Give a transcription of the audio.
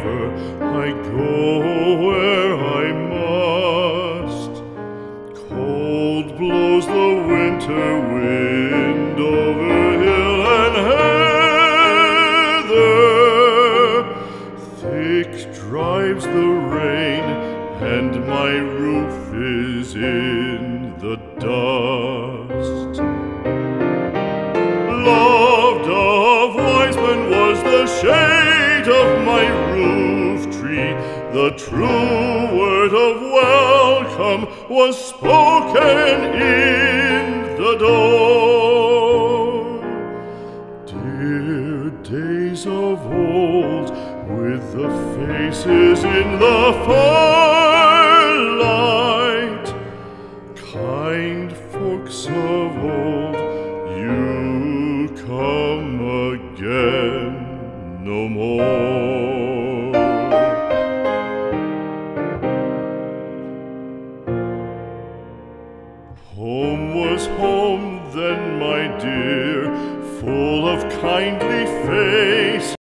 river, I go where I must. Cold blows the winter wind over hill and heather. Thick drives the rain, and my roof is in the dust. Loved of wise men was the shade of my roof tree. The true word of welcome was spoken in the door. Dear days of old, with the faces in the firelight, kind folks of old, you come again no more. Home was home then, my dear, full of kindly face.